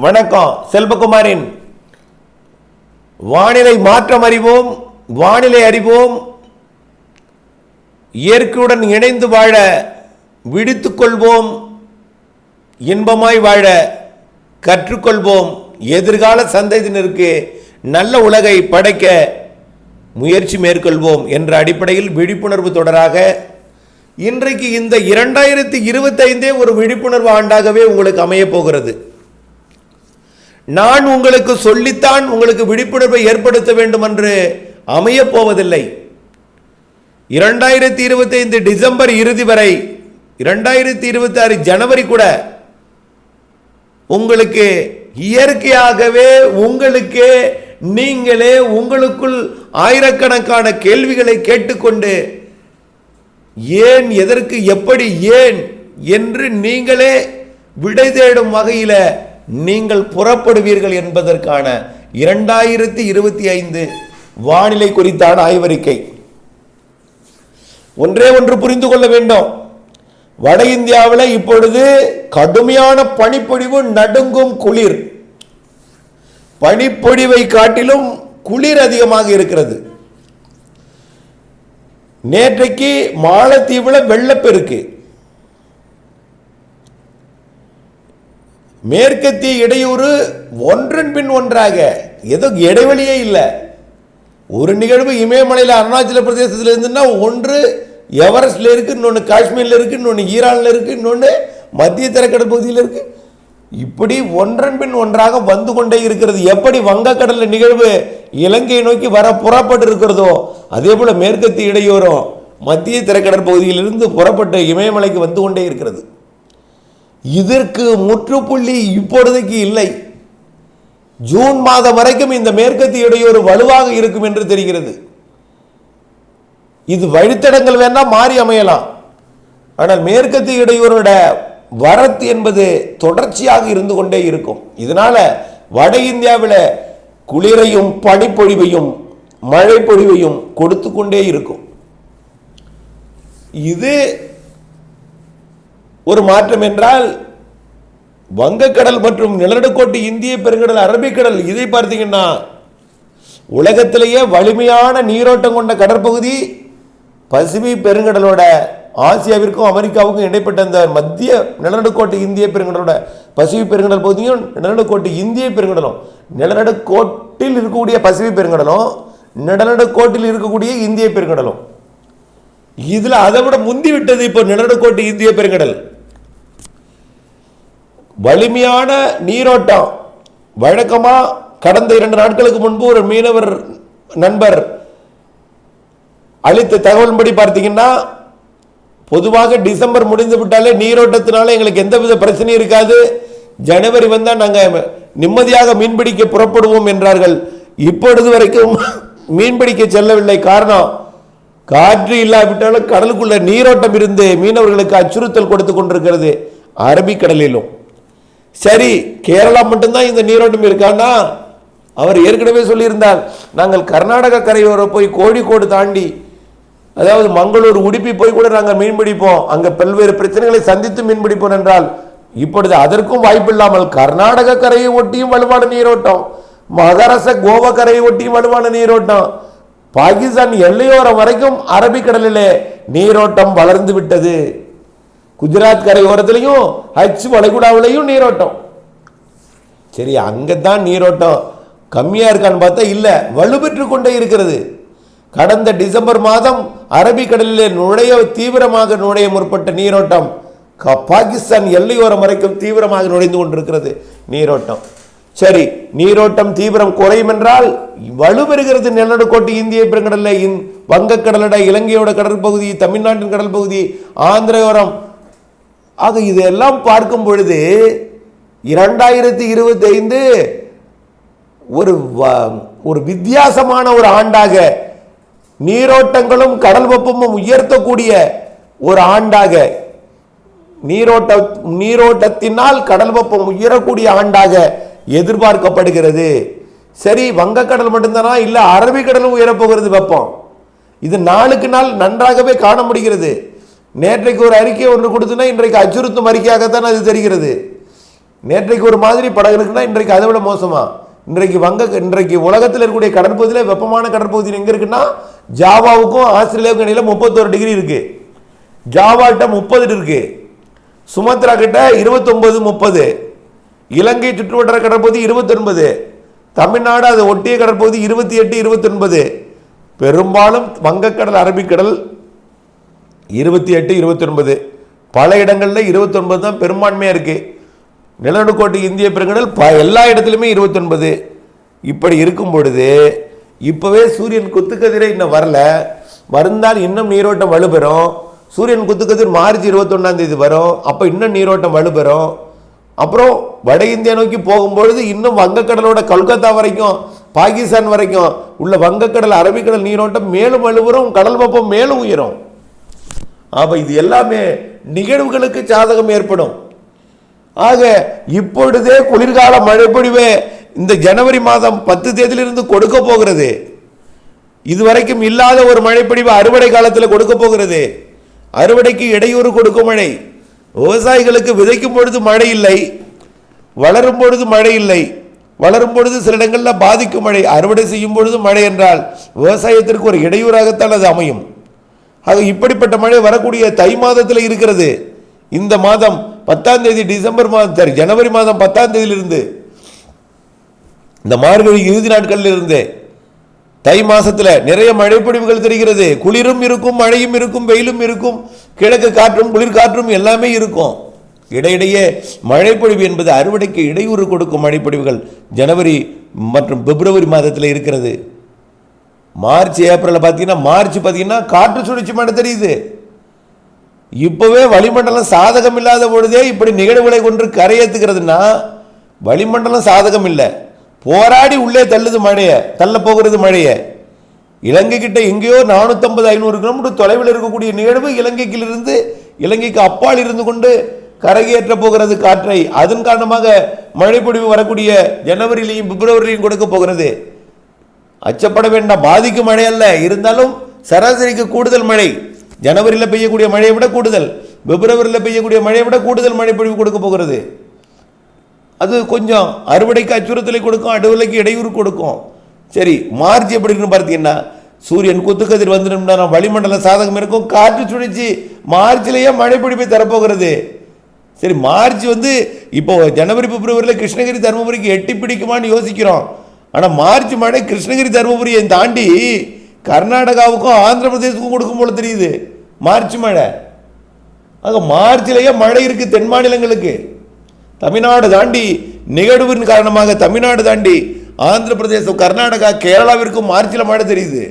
வணக்கம். செல்வகுமாரின் வானிலை மாற்றம் அறிவோம், வானிலை அறிவோம், இயற்கையுடன் இணைந்து வாழ விடுத்துக் கொள்வோம், இன்பமாய் வாழ கற்றுக்கொள்வோம், எதிர்கால சந்ததியினருக்கு நல்ல உலகை படைக்க முயற்சி மேற்கொள்வோம் என்ற அடிப்படையில் விழிப்புணர்வு தொடராக இன்றைக்கு இந்த 2025 ஒரு விழிப்புணர்வு ஆண்டாகவே உங்களுக்கு அமைய போகிறது. நான் உங்களுக்கு சொல்லித்தான் உங்களுக்கு விழிப்புணர்வை ஏற்படுத்த வேண்டும் என்று அமைய போவதில்லை. 2025 டிசம்பர் இறுதி வரை 2026 ஜனவரி கூட உங்களுக்கு இயற்கையாகவே உங்களுக்கே நீங்களே உங்களுக்குள் ஆயிரக்கணக்கான கேள்விகளை கேட்டுக்கொண்டு ஏன், எதற்கு, எப்படி, ஏன் என்று நீங்களே விடை தேடும் வகையில் நீங்கள் புறப்படுவீர்கள் என்பதற்கான 2025 வானிலை குறித்தான ஆய்வறிக்கை. ஒன்றே ஒன்று புரிந்து கொள்ள வேண்டும். வட இந்தியாவில் இப்பொழுது கடுமையான பனிப்பொழிவு, நடுங்கும் குளிர். பனிப்பொழிவை காட்டிலும் குளிர் அதிகமாக இருக்கிறது. நேற்றைக்கு மாலத்தீவில் வெள்ளப்பெருக்கு, மேற்கத்திய இடையூறு ஒன்றன் பின் ஒன்றாக, ஏதோ இடைவெளியே இல்லை. ஒரு நிகழ்வு இமயமலையில் அருணாச்சல பிரதேசத்தில் இருந்துன்னா ஒன்று எவரெஸ்ட்ல இருக்கு, இன்னொன்று காஷ்மீரில் இருக்கு, இன்னொன்று ஈரானில் இருக்கு, இன்னொன்று மத்திய தரைக்கடல் பகுதியில் இருக்கு. இப்படி ஒன்றன் பின் ஒன்றாக வந்து கொண்டே இருக்கிறது. எப்படி வங்கக்கடலில் நிகழ்வு இலங்கையை நோக்கி வர புறப்பட்டு இருக்கிறதோ அதே போல மேற்கத்திய இடையூறும் மத்திய திரைக்கடல் பகுதியிலிருந்து புறப்பட்டு இமயமலைக்கு வந்து கொண்டே இருக்கிறது. இதற்கு முற்றுப்புள்ளி இப்பொழுதைக்கு இல்லை. ஜூன் மாதம் வரைக்கும் இந்த மேற்கத்திய இடையூறு வலுவாக இருக்கும் என்று தெரிகிறது. இது வழித்தடங்கள் வேணா மாறி அமையலாம், ஆனால் மேற்கத்திய இடையூறோட வரத்து என்பது தொடர்ச்சியாக இருந்து கொண்டே இருக்கும். இதனால வட இந்தியாவில் குளிரையும் பனிப்பொழிவையும் மழை பொழிவையும் கொடுத்து கொண்டே இருக்கும். இது ஒரு மாற்றம் என்றால் வங்கக்கடல் மற்றும் நிலநடுக்கோட்டு இந்திய பெருங்கடல், அரபிக்கடல், இதை பார்த்தீங்கன்னா உலகத்திலேயே வலிமையான நீரோட்டம் கொண்ட கடற்பகுதி பசிபிக் பெருங்கடலோட ஆசியாவிற்கும் அமெரிக்காவுக்கும் இடைப்பட்ட அந்த மத்திய நிலநடுக்கோட்டு இந்திய பெருங்கடலோட பசிபிக் பெருங்கடல் பகுதியும் நிலநடுக்கோட்டு இந்திய பெருங்கடலும், நிலநடுக்கோட்டில் இருக்கக்கூடிய பசிபிக் பெருங்கடலும் நிலநடுக்கோட்டில் இருக்கக்கூடிய இந்திய பெருங்கடலும், இதுல அதை விட முந்தி விட்டது இப்போ நிலநடுக்கோட்டு இந்திய பெருங்கடல். வலிமையான நீரோட்டம். வழக்கமா கடந்த 2 நாட்களுக்கு முன்பு ஒரு மீனவர் நண்பர் அளித்த தகவலின்படி பார்த்தீங்கன்னா, பொதுவாக டிசம்பர் முடிந்து விட்டாலே நீரோட்டத்தினால எங்களுக்கு எந்தவித பிரச்சனையும் இருக்காது, ஜனவரி வந்தால் நாங்கள் நிம்மதியாக மீன்பிடிக்க புறப்படுவோம் என்றார்கள். இப்பொழுது வரைக்கும் மீன்பிடிக்க செல்லவில்லை. காரணம், காற்று இல்லாவிட்டாலும் கடலுக்குள்ள நீரோட்டம் இருந்து மீனவர்களுக்கு அச்சுறுத்தல் கொடுத்து கொண்டிருக்கிறது. அரபிக்கடலிலும் சரி, கேரளா மட்டும்தான் இந்த நீரோட்டம் இருக்கான்னா, அவர் ஏற்கனவே சொல்லியிருந்தார், நாங்கள் கர்நாடக கரையோர போய் கோழிக்கோடு தாண்டி, அதாவது மங்களூர், உடுப்பி போய் கூட நாங்கள் மீன்பிடிப்போம், அங்கே பல்வேறு பிரச்சனைகளை சந்தித்து மீன்பிடிப்போம் என்றால், இப்பொழுது அதற்கும் வாய்ப்பில்லாமல் கர்நாடக கரையை ஒட்டியும் வலுவான நீரோட்டம், மகாராஷ்டிரா கோவா கரையை ஒட்டியும் வலுவான நீரோட்டம், பாகிஸ்தான் எல்லையோரம் வரைக்கும் அரபிக்கடலிலே நீரோட்டம் வளர்ந்து விட்டது. குஜராத் கரையோரத்திலையும் ஹஜ் வளைகுடாவிலையும் நீரோட்டம். சரி, அங்கதான் நீரோட்டம் கம்மியா இருக்கான்னு பார்த்தா இல்ல, வலுப்பெற்று கொண்டே இருக்கிறது. கடந்த டிசம்பர் மாதம் அரபிக்கடலிலே தீவிரமாக நுழைய முற்பட்ட நீரோட்டம் பாகிஸ்தான் எல்லையோரம் வரைக்கும் தீவிரமாக நுழைந்து கொண்டிருக்கிறது நீரோட்டம். சரி, நீரோட்டம் தீவிரம் குறையும் என்றால் வலுப்பெறுகிறது நிலநடுக்கோட்டு இந்திய பெருங்கடலில், வங்கக்கடலோட இலங்கையோட கடல் பகுதி, தமிழ்நாட்டின் கடல் பகுதி, ஆந்திரையோரம். ஆக இதெல்லாம் பார்க்கும் பொழுது 2025 ஒரு வித்தியாசமான ஒரு ஆண்டாக, நீரோட்டங்களும் கடல் வெப்பமும் உயர்த்தக்கூடிய ஒரு ஆண்டாக, நீரோட்டத்தினால் கடல் வெப்பம் உயரக்கூடிய ஆண்டாக எதிர்பார்க்கப்படுகிறது. சரி, வங்கக்கடல் மட்டும்தானா? இல்ல, அரபிக்கடலும் உயரப்போகிறது வெப்பம். இது நாளுக்கு நாள் நன்றாகவே காண முடிகிறது. நேற்றைக்கு ஒரு அறிக்கை ஒன்று கொடுத்துனா இன்றைக்கு அச்சுறுத்தும் அறிக்கையாகத்தான் அது தெரிகிறது. நேற்றைக்கு ஒரு மாதிரி படம் இருக்குன்னா இன்றைக்கு அதை விட மோசமா. இன்றைக்கு உலகத்தில் இருக்கக்கூடிய கடற்பகுதியில் வெப்பமான கடற்பகுதி எங்க இருக்குன்னா ஜாவாவுக்கும் ஆஸ்திரேலியாவுக்கும் இடையில 31 டிகிரி இருக்கு. ஜாவாட்ட 30 இருக்கு, சுமத்ரா கிட்ட 29 30, இலங்கை சுற்றுவட்டார கடற்பகுதி 29, தமிழ்நாடு அதை ஒட்டிய கடற்பகுதி 28 29, பெரும்பாலும் வங்கக்கடல் அரபிக்கடல் 28 29, பல இடங்களில் 29 தான் பெரும்பான்மையாக இருக்கு. நிலநடுக்கோட்டு இந்திய பெருங்கடல் எல்லா இடத்துலையுமே 29. இப்படி இருக்கும் பொழுது இப்போவே சூரியன் குத்துக்கதிரை இன்னும் வரல, வருந்தால் இன்னும் நீரோட்டம் வலுப்பெறும். சூரியன் குத்துக்கதிர் மார்ச் 21 வரும், அப்போ இன்னும் நீரோட்டம் வலுப்பெறும். அப்புறம் வட இந்தியா நோக்கி போகும்பொழுது இன்னும் வங்கக்கடலோட கொல்கத்தா வரைக்கும் பாகிஸ்தான் வரைக்கும் உள்ள வங்கக்கடல் அரபிக்கடல் நீரோட்டம் மேலும் வலுப்பெறும், கடல் வெப்பம் மேலும் உயரும். அப்போ இது எல்லாமே நிகழ்வுகளுக்கு சாதகம் ஏற்படும். ஆக இப்பொழுதே குளிர்கால மழைப்பொழிவே இந்த ஜனவரி மாதம் 10 தேதியிலிருந்து கொடுக்க போகிறது. இதுவரைக்கும் இல்லாத ஒரு மழைப்பொழிவு அறுவடை காலத்தில் கொடுக்க போகிறது. அறுவடைக்கு இடையூறு கொடுக்கும் மழை. விவசாயிகளுக்கு விதைக்கும் பொழுது மழை இல்லை, வளரும் பொழுது மழை இல்லை, வளரும் பொழுது சில இடங்களில் பாதிக்கும் மழை, அறுவடை செய்யும் பொழுது மழை என்றால் விவசாயத்திற்கு ஒரு இடையூறாகத்தான் அது அமையும். ஆக இப்படிப்பட்ட மழை வரக்கூடிய தை மாதத்தில் இருக்கிறது. இந்த மாதம் 10ஆம் தேதி டிசம்பர் மாதம் ஜனவரி மாதம் 10ஆம் தேதியிலிருந்து இந்த மார்கழி இறுதி நாட்களில் இருந்து தை மாசத்துல நிறைய மழைப்பொழிவுகள் தெரிகிறது. குளிரும் இருக்கும், மழையும் இருக்கும், வெயிலும் இருக்கும், கிழக்கு காற்றும் குளிர் காற்றும் எல்லாமே இருக்கும். இடையிடையே மழைப்பொழிவு என்பது அறுவடைக்கு இடையூறு கொடுக்கும் மழைப்பொழிவுகள் ஜனவரி மற்றும் பிப்ரவரி மாதத்தில் இருக்கிறது. மார்ச் ஏப்ரல் பார்த்தீங்கன்னா காற்று சுழற்சி மழை தெரியுது. இப்பவே வளிமண்டலம் சாதகம் இல்லாத பொழுதே இப்படி நிகழ்வுகளை கொண்டு கரையேற்றுகிறதுனா வளிமண்டலம் சாதகம் இல்லை, போராடி உள்ளே தள்ளுது மழையை, தள்ள போகிறது மழையை. இலங்கை கிட்ட எங்கேயோ 450-500 கிலோமீட்டர் தொலைவில் இருக்கக்கூடிய நிகழ்வு இலங்கைக்கு அப்பால் இருந்து கொண்டு கரையேற்ற போகிறது காற்றை. அதன் காரணமாக மழைப்பொழிவு வரக்கூடிய ஜனவரியிலையும் பிப்ரவரியிலையும் கொடுக்க போகிறது. அச்சப்பட வேண்டாம், பாதிக்கும் மழை அல்ல, இருந்தாலும் சராசரிக்கு கூடுதல் மழை. ஜனவரியில் பெய்யக்கூடிய மழையை விட கூடுதல், பிப்ரவரியில் பெய்யக்கூடிய மழையை விட கூடுதல் மழைப்பொழிவு கொடுக்க போகிறது. அது கொஞ்சம் அறுவடைக்கு அச்சுறுத்தலை கொடுக்கும், அறுவடைக்கு இடையூறு கொடுக்கும். சரி, மார்ச் எப்படி இருக்குன்னு பார்த்தீங்கன்னா சூரியன் குத்துக்கதிர் வந்துடும், வளிமண்டல சாதகம் இருக்கும், காற்று சுழற்சி மார்ச்லேயே மழைப்பொழிவை தரப்போகிறது. சரி, மார்ச் இப்போ ஜனவரி பிப்ரவரியில் கிருஷ்ணகிரி தருமபுரிக்கு எட்டி பிடிக்குமான்னு யோசிக்கிறோம். ஆனால் மார்ச் மழை கிருஷ்ணகிரி தருமபுரியை தாண்டி கர்நாடகாவுக்கும் ஆந்திர பிரதேசத்துக்கும் கொடுக்கும் போல தெரியுது மார்ச் மழை. ஆக மார்ச்லேயே மழை இருக்கு தென் மாநிலங்களுக்கு. தமிழ்நாடு தாண்டி நிகழ்வின் காரணமாக தமிழ்நாடு தாண்டி ஆந்திர பிரதேசம், கர்நாடகா, கேரளாவிற்கும் மார்ச்சில் மழை தெரியுது.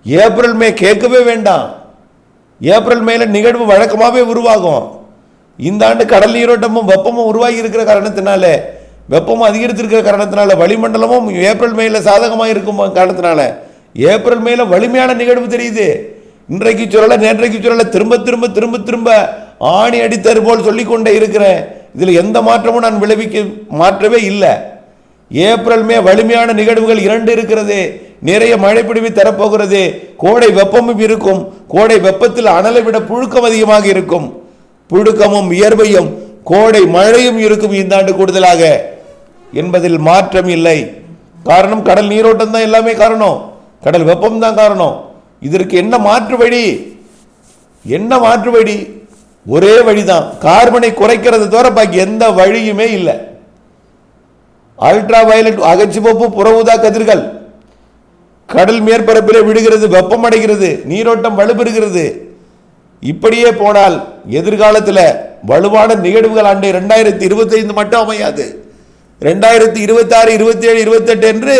ஏப்ரல் மே கேட்கவே வேண்டாம். ஏப்ரல் மேல நிகழ்வு வழக்கமாகவே உருவாகும். இந்த ஆண்டு கடல் நீரோட்டமும் வெப்பமும் உருவாகி இருக்கிற காரணத்தினால, வெப்பமும் அதிகரித்திருக்கிற காரணத்தினால, வளிமண்டலமும் ஏப்ரல் மேல சாதகமாக இருக்கும் காரணத்தினால ஏப்ரல் மேல வலிமையான நிகழ்வு தெரியுது. இன்றைக்கு சொல்லல, நேற்றைக்கு சொல்லல, திரும்ப திரும்ப திரும்ப திரும்ப ஆணி அடித்தது போல் சொல்லிக்கொண்டே இருக்கிறேன். இதில் எந்த மாற்றமும் நான் மாற்றவே இல்லை. ஏப்ரல் மே வலிமையான நிகழ்வுகள் 2 இருக்கிறது. நிறைய மழைப்பொழிவு தரப்போகிறது. கோடை வெப்பமும் இருக்கும். கோடை வெப்பத்தில் அனலை விட புழுக்கம் அதிகமாக இருக்கும். புழுக்கமும் வியர்வையும் கோடை மழையும் இருக்கும் இந்த ஆண்டு கூடுதலாக என்பதில் மாற்றம் இல்லை. காரணம் கடல் நீரோட்டம் தான் எல்லாமே காரணம், கடல் வெப்பம் தான் காரணம். இதற்கு என்ன மாற்று வழி? என்ன மாற்று வழி? ஒரே வழிதான், கார்பனை குறைக்கிறது தவிர பாக்கி எந்த வழியுமே இல்லை. அல்ட்ரா வயலட் அகச்சிவப்பு புற ஊதா கதிர்கள் கடல் மேற்பரப்பிலே விடுகிறது, வெப்பம் அடைகிறது, நீரோட்டம் வலுப்பெறுகிறது. இப்படியே போனால் எதிர்காலத்தில் வலுவான நிகழ்வுகள் ஆண்டு 2025 மட்டும் அமையாது. 2026, 27, 28 என்று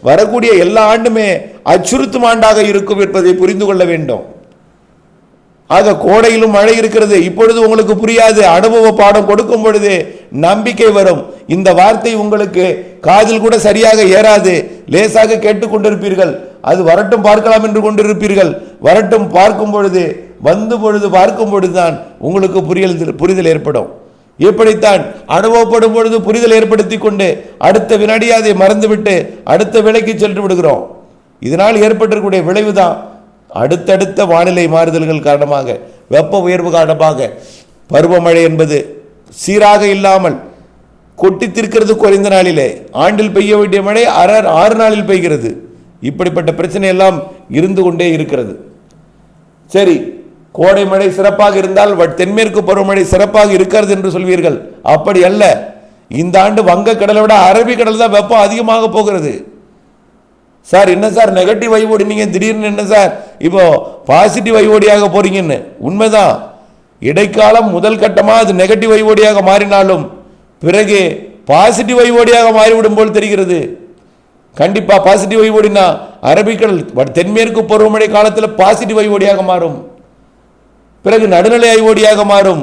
வரக்கூடிய எல்லா ஆண்டுமே அச்சுறுத்தும் ஆண்டாக இருக்கும் என்பதை புரிந்து கொள்ள வேண்டும். ஆக கோடையிலும் மழை இருக்கிறது. இப்பொழுது உங்களுக்கு புரியாது, அனுபவ பாடம் கொடுக்கும் பொழுது நம்பிக்கை வரும். இந்த வார்த்தை உங்களுக்கு காதில் கூட சரியாக ஏறாது, லேசாக கேட்டுக்கொண்டிருப்பீர்கள். அது வரட்டும் பார்க்கலாம் என்று கொண்டிருப்பீர்கள். வரட்டும் பார்க்கும் பொழுது, வந்து பொழுது பார்க்கும் பொழுதுதான் உங்களுக்கு புரிதல் ஏற்படும். இப்படித்தான் அனுபவப்படும் பொழுது புரிதல் ஏற்படுத்தி கொண்டு அடுத்த வினாடி அதை மறந்துவிட்டு அடுத்த விலைக்கு சென்று விடுகிறோம். இதனால் ஏற்பட்டிருக்கக்கூடிய விளைவுதான் அடுத்தடுத்த வானிலை மாறுதல்கள் காரணமாக, வெப்ப உயர்வு காரணமாக பருவமழை என்பது சீராக இல்லாமல் கொட்டி தீர்க்கிறது குறைந்த நாளிலே, ஆண்டில் பெய்ய வேண்டிய மழை 6 நாளில் பெய்கிறது. இப்படிப்பட்ட பிரச்சனை எல்லாம் இருந்து கொண்டே இருக்கிறது. சரி, கோடை மழை சிறப்பாக இருந்தால் தென்மேற்கு பருவமழை சிறப்பாக இருக்கிறது என்று சொல்வீர்கள். அப்படி அல்ல. இந்த ஆண்டு வங்கக்கடலை விட அரபிக்கடல் தான் வெப்பம் அதிகமாக போகிறது. சார் என்ன சார் நெகட்டிவ் வைவோடி, நீங்க திடீர்னு என்ன சார் இப்போ பாசிட்டிவ் வைவோடியாக போறீங்கன்னு? உண்மைதான். இடைக்காலம் முதல் கட்டமாக அது நெகட்டிவ் வைவோடியாக மாறினாலும் பிறகு பாசிட்டிவ் வைவோடியாக மாறிவிடும் போல் தெரிகிறது. கண்டிப்பா பாசிட்டிவ் வைவோடினா அரபிக்கடல் தென்மேற்கு பருவமழை காலத்தில் பாசிட்டிவ் வைவோடியாக மாறும், பிறகு நடுநிலை ஐவோடியாக மாறும்.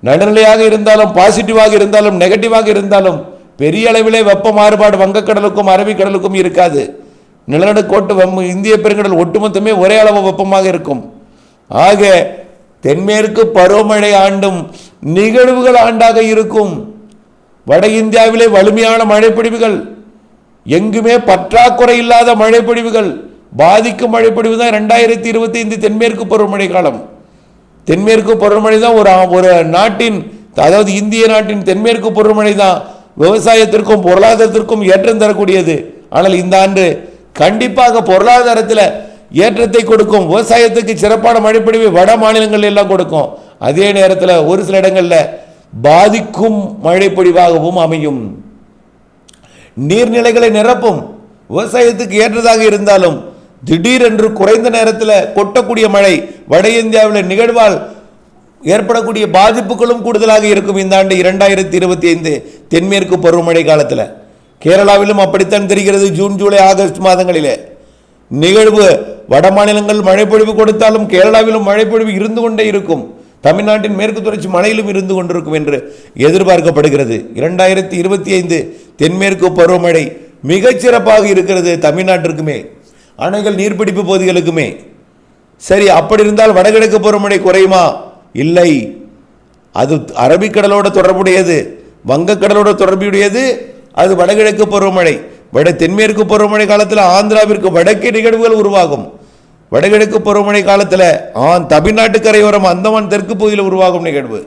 நடுநிலையாக இருந்தாலும் பாசிட்டிவாக இருந்தாலும் நெகட்டிவாக இருந்தாலும் பெரிய அளவிலே வெப்ப மாறுபாடு வங்கக்கடலுக்கும் அரபிக்கடலுக்கும் இருக்காது. நிலநடுக்கோட்டு இந்திய பெருங்கடல் ஒட்டுமொத்தமே ஒரே அளவு வெப்பமாக இருக்கும். ஆக தென்மேற்கு பருவமழை ஆண்டும் நிகழ்வுகள் ஆண்டாக இருக்கும். வட இந்தியாவிலே வலிமையான மழைப்பொழிவுகள், எங்குமே பற்றாக்குறை இல்லாத மழைப்பொழிவுகள், பாதிக்கும் மழைப்பொழிவு தான் 2025 தென்மேற்கு பருவமழை காலம். தென்மேற்கு பருவமழை தான் ஒரு நாட்டின், அதாவது இந்திய நாட்டின் தென்மேற்கு பருவமழை தான் விவசாயத்திற்கும் பொருளாதாரத்திற்கும் ஏற்றம் தரக்கூடியது. ஆனால் இந்த ஆண்டு கண்டிப்பாக பொருளாதாரத்தில் ஏற்றத்தை கொடுக்கும், விவசாயத்துக்கு சிறப்பான மழைப்பொழிவை வட மாநிலங்கள் எல்லாம் கொடுக்கும். அதே நேரத்தில் ஒரு சில இடங்களில் பாதிக்கும் மழைப்பொழிவாகவும் அமையும். நீர்நிலைகளை நிரப்பும், விவசாயத்துக்கு ஏற்றதாக இருந்தாலும் திடீரென்று குறைந்த நேரத்தில் கொட்டக்கூடிய மழை வட இந்தியாவில் நிகழ்வால் ஏற்படக்கூடிய பாதிப்புகளும் கூடுதலாக இருக்கும். இந்த ஆண்டு 2025 தென்மேற்கு பருவமழை காலத்தில் கேரளாவிலும் அப்படித்தான் தெரிகிறது. ஜூன் ஜூலை ஆகஸ்ட் மாதங்களிலே நிகழ்வு வட மாநிலங்கள் மழைப்பொழிவு கொடுத்தாலும் கேரளாவிலும் மழைப்பொழிவு இருந்து கொண்டே இருக்கும். தமிழ்நாட்டின் மேற்கு தொடர்ச்சி மலையிலும் இருந்து கொண்டிருக்கும் என்று எதிர்பார்க்கப்படுகிறது. 2025 தென்மேற்கு பருவமழை மிகச்சிறப்பாக இருக்கிறது. தமிழ்நாட்டிற்குமே அணைகள் நீர்பிடிப்பு பகுதிகளுக்குமே. சரி, அப்படி இருந்தால் வடகிழக்கு பருவமழை குறையுமா? இல்லை. அது அரபிக்கடலோடு தொடர்புடையது, வங்கக்கடலோடு தொடர்புடையது. அது வடகிழக்கு பருவமழை. தென்மேற்கு பருவமழை காலத்தில் ஆந்திராவிற்கு வடக்கே நிகழ்வுகள் உருவாகும். வடகிழக்கு பருவமழை காலத்தில் தமிழ்நாட்டு கரையோரம் அந்தமான் தெற்கு பகுதியில் உருவாகும் நிகழ்வு.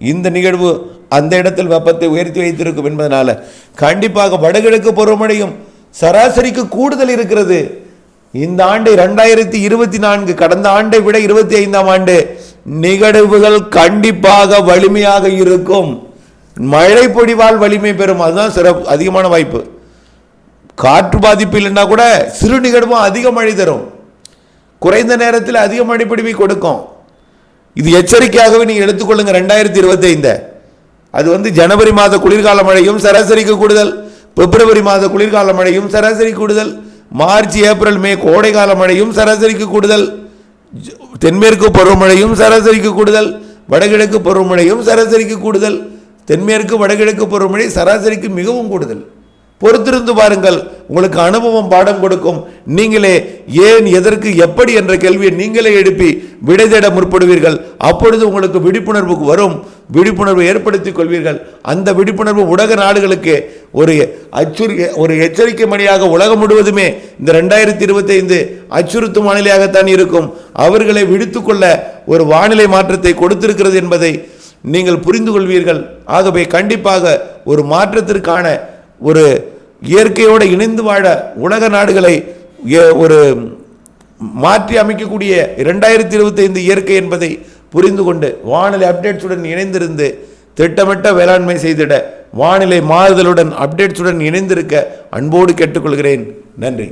இந்த நிகழ்வு அந்த இடத்தில் வெப்பத்தை உயர்த்தி வைத்திருக்கும் என்பதனால கண்டிப்பாக வடகிழக்கு பருவமழையும் சராசரிக்கு கூடுதல் இருக்கிறது. இந்த ஆண்டு 2024 கடந்த ஆண்டை விட 25ஆம் ஆண்டு நிகழ்வுகள் கண்டிப்பாக வலிமையாக இருக்கும். மழை பொழிவால் வலிமை பெறும், அதுதான் சிறப்பு, அதிகமான வாய்ப்பு. காற்று பாதிப்பு இல்லைன்னா கூட சிறு நிகழ்வும் அதிக மழை தரும், குறைந்த நேரத்தில் அதிக மழை பொழிவை கொடுக்கும். இது எச்சரிக்கையாகவே நீங்கள் எடுத்துக்கொள்ளுங்க. 2025 அது ஜனவரி மாத குளிர்கால மழையும் சராசரிக்கு கூடுதல், பிப்ரவரி மாத குளிர்கால மழையும் சராசரி கூடுதல், மார்ச் ஏப்ரல் மே கோடைகால மழையும் சராசரிக்கு கூடுதல், தென்மேற்கு பருவமழையும் சராசரிக்கு கூடுதல், வடகிழக்கு பருவமழையும் சராசரிக்கு கூடுதல், தென்மேற்கு வடகிழக்கு பருவமழை சராசரிக்கு மிகவும் கூடுதல். பொறுத்திருந்து பாருங்கள், உங்களுக்கு அனுபவம் பாடம் கொடுக்கும். நீங்களே ஏன், எதற்கு, எப்படி என்ற கேள்வியை நீங்களே எழுப்பி விடை தேட முற்படுவீர்கள். அப்பொழுது உங்களுக்கு விழிப்புணர்வுக்கு வரும், விழிப்புணர்வு ஏற்படுத்திக் கொள்வீர்கள். அந்த விழிப்புணர்வு உலக நாடுகளுக்கு ஒரு எச்சரிக்கை மணியாக உலகம் முழுவதுமே இந்த 2025 அச்சுறுத்தும் வானிலையாகத்தான் இருக்கும். அவர்களை விடுத்துக்கொள்ள ஒரு வானிலை மாற்றத்தை கொடுத்திருக்கிறது என்பதை நீங்கள் புரிந்து கொள்வீர்கள். ஆகவே கண்டிப்பாக ஒரு மாற்றத்திற்கான, ஒரு இயற்கையோடு இணைந்து வாழ உலக நாடுகளை ஒரு மாற்றி அமைக்கக்கூடிய 2025 இயற்கை என்பதை புரிந்து கொண்டு வானிலை அப்டேட்ஸுடன் இணைந்திருந்து திட்டமிட்ட வேளாண்மை செய்திட வானிலை மாறுதலுடன் அப்டேட்ஸுடன் இணைந்திருக்க அன்போடு கேட்டுக்கொள்கிறேன். நன்றி.